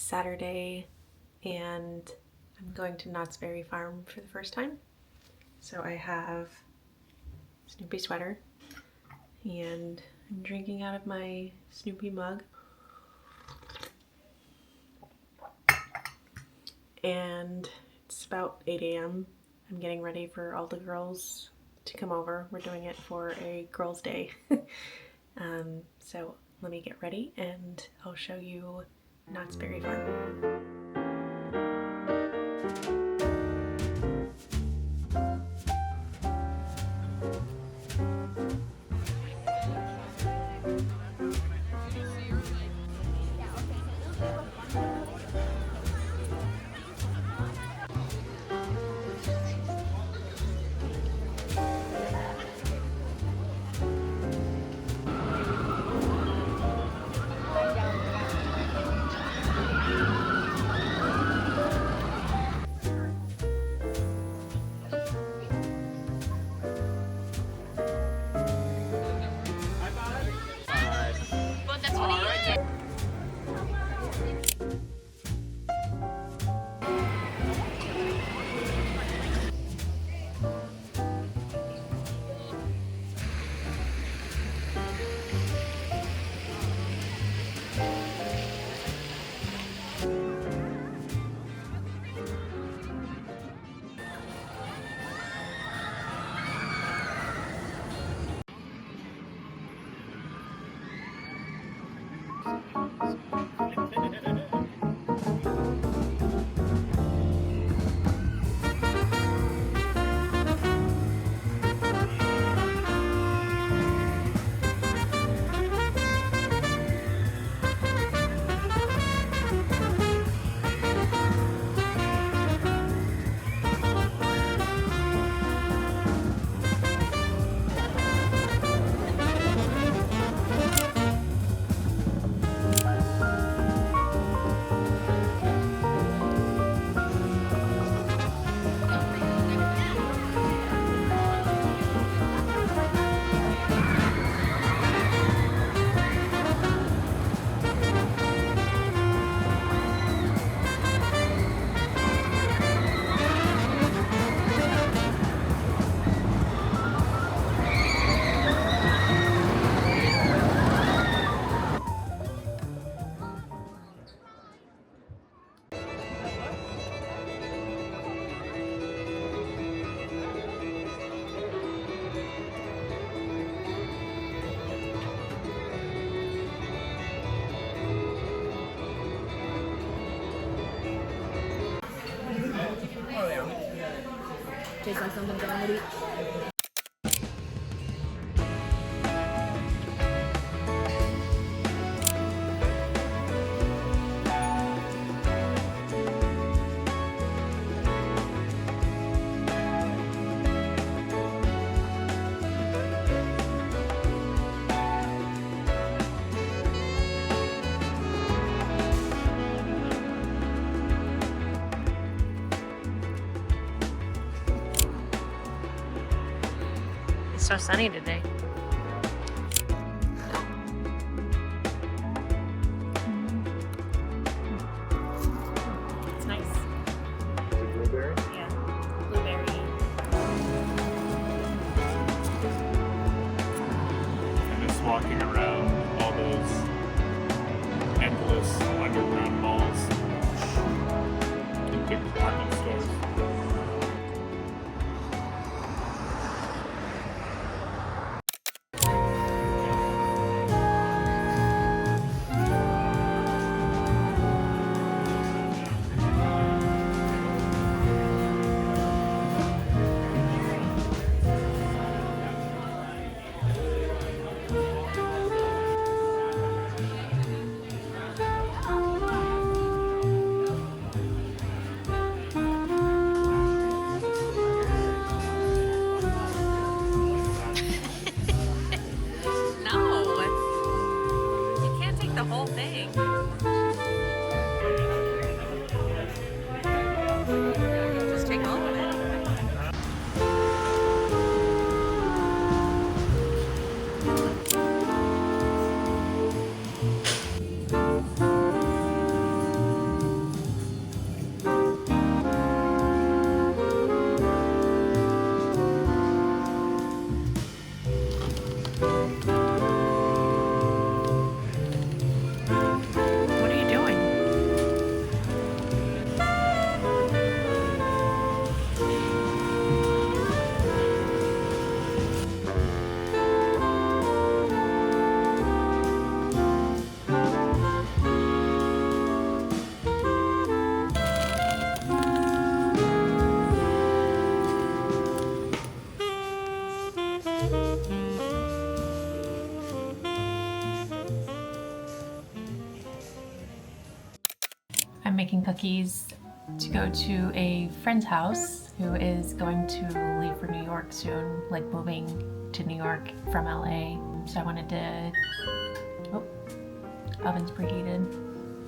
Saturday and I'm going to Knott's Berry Farm for the first time. So I have Snoopy sweater and I'm drinking out of my Snoopy mug. And it's about 8 a.m. I'm getting ready for all the girls to come over. We're doing it for a girls' day. So let me get ready and I'll show you Knott's Berry Farm. Tastes like something John would eat. It's so sunny today. It's nice. Blueberry? Yeah, blueberry. And just walking around all those endless underground malls and big department stores. making cookies to go to a friend's house who is going to leave for New York soon, like moving to New York from LA. So I wanted to, oh, oven's preheated.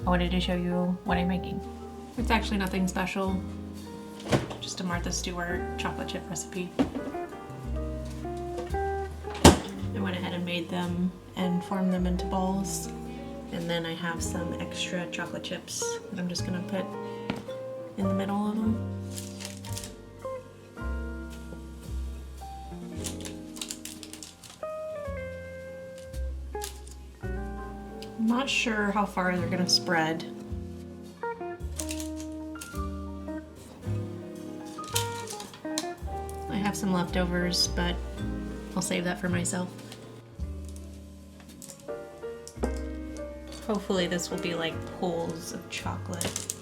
I wanted to show you what I'm making. It's actually nothing special, just a Martha Stewart chocolate chip recipe. I went ahead and made them and formed them into balls. And then I have some extra chocolate chips that I'm just gonna put in the middle of them. I'm not sure how far they're gonna spread. I have some leftovers, but I'll save that for myself. Hopefully this will be like pools of chocolate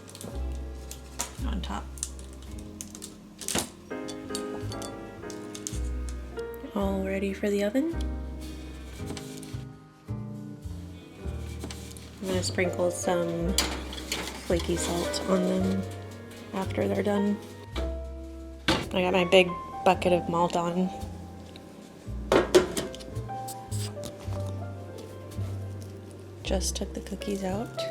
on top. All ready for the oven? I'm gonna sprinkle some flaky salt on them after they're done. I got my big bucket of malt on. Just took the cookies out.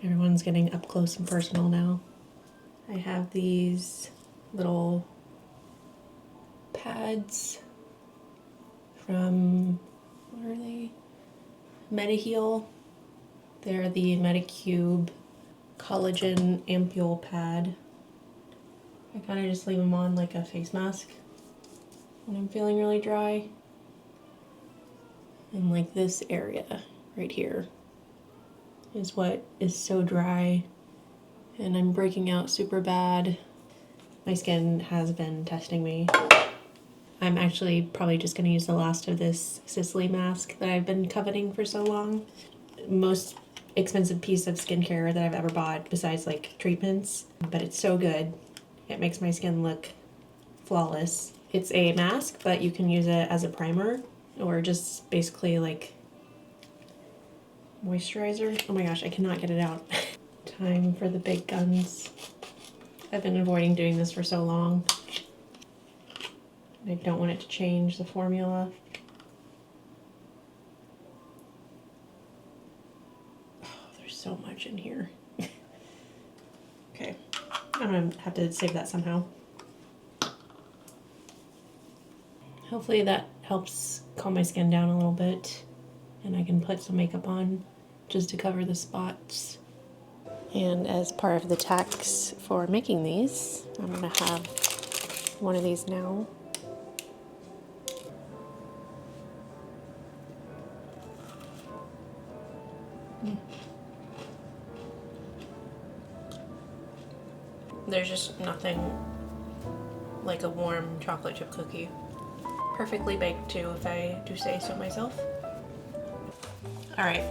Everyone's getting up close and personal now. I have these little pads from, what are they? Mediheel. They're the Medicube collagen ampule pad. I kind of just leave them on like a face mask when I'm feeling really dry. And like this area right here is what is so dry, and I'm breaking out super bad. My skin has been testing me. I'm actually probably just gonna use the last of this Sicily mask that I've been coveting for so long. Most expensive piece of skincare that I've ever bought besides like treatments, but it's so good. It makes my skin look flawless. It's a mask, but you can use it as a primer or just basically like moisturizer. Oh my gosh, I cannot get it out. Time for the big guns. I've been avoiding doing this for so long. I don't want it to change the formula. Oh, there's so much in here. Okay, I'm gonna have to save that somehow. Hopefully that helps calm my skin down a little bit, and I can put some makeup on just to cover the spots. And as part of the tax for making these, I'm gonna have one of these now. There's just nothing like a warm chocolate chip cookie. Perfectly baked too, if I do say so myself. Alright,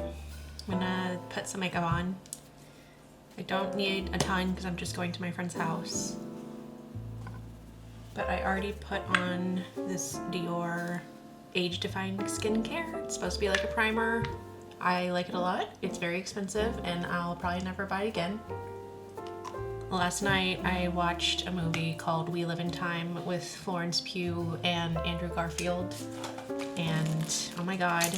I'm gonna put some makeup on. I don't need a ton because I'm just going to my friend's house. But I already put on this Dior age-defying skincare. It's supposed to be like a primer. I like it a lot. It's very expensive and I'll probably never buy it again. Last night I watched a movie called We Live in Time with Florence Pugh and Andrew Garfield. And oh my god.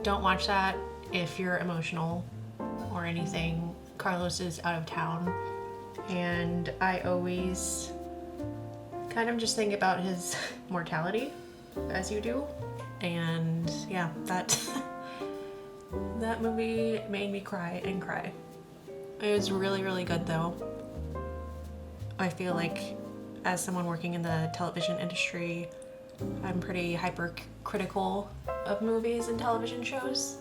Don't watch that if you're emotional or anything. Carlos is out of town, and I always kind of just think about his mortality, as you do. And yeah, that movie made me cry and cry. It was really, really good though. I feel like as someone working in the television industry, I'm pretty hypercritical of movies and television shows,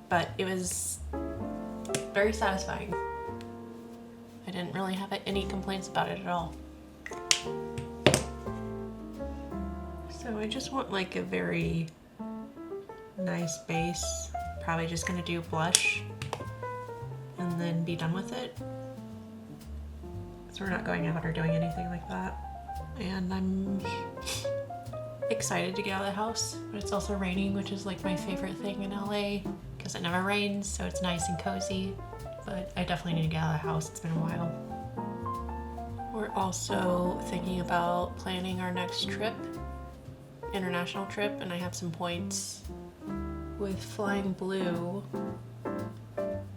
but it was very satisfying. I didn't really have any complaints about it at all. So I just want like a very nice base. Probably just gonna do blush and then be done with it. So we're not going out or doing anything like that. And I'm excited to get out of the house, but it's also raining, which is like my favorite thing in LA because it never rains, so it's nice and cozy. But I definitely need to get out of the house. It's been a while. We're also thinking about planning our next trip, international trip, and I have some points with Flying Blue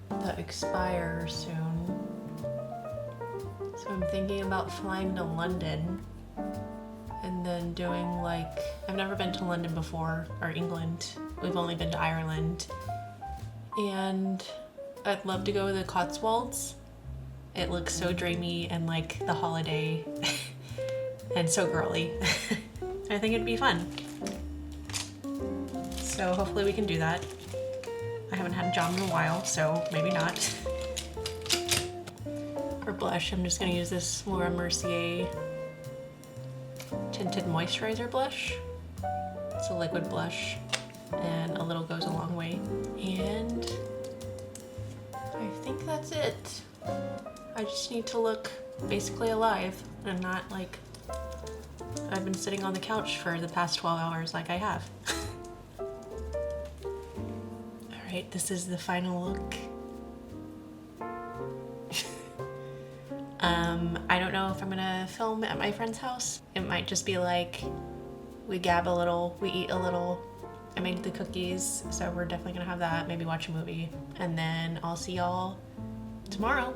that expire soon. So I'm thinking about flying to London and then doing like, I've never been to London before, or England. We've only been to Ireland. And I'd love to go to the Cotswolds. It looks so dreamy and like the holiday and so girly. I think it'd be fun. So hopefully we can do that. I haven't had a job in a while, so maybe not. For blush, I'm just gonna use this Laura Mercier Tinted Moisturizer Blush. It's a liquid blush, and a little goes a long way. And I think that's it. I just need to look basically alive and not like I've been sitting on the couch for the past 12 hours like I have. Alright, this is the final look. I don't know if I'm gonna film at my friend's house. It might just be like we gab a little, we eat a little. I made the cookies, so we're definitely gonna have that, maybe watch a movie. And then I'll see y'all tomorrow.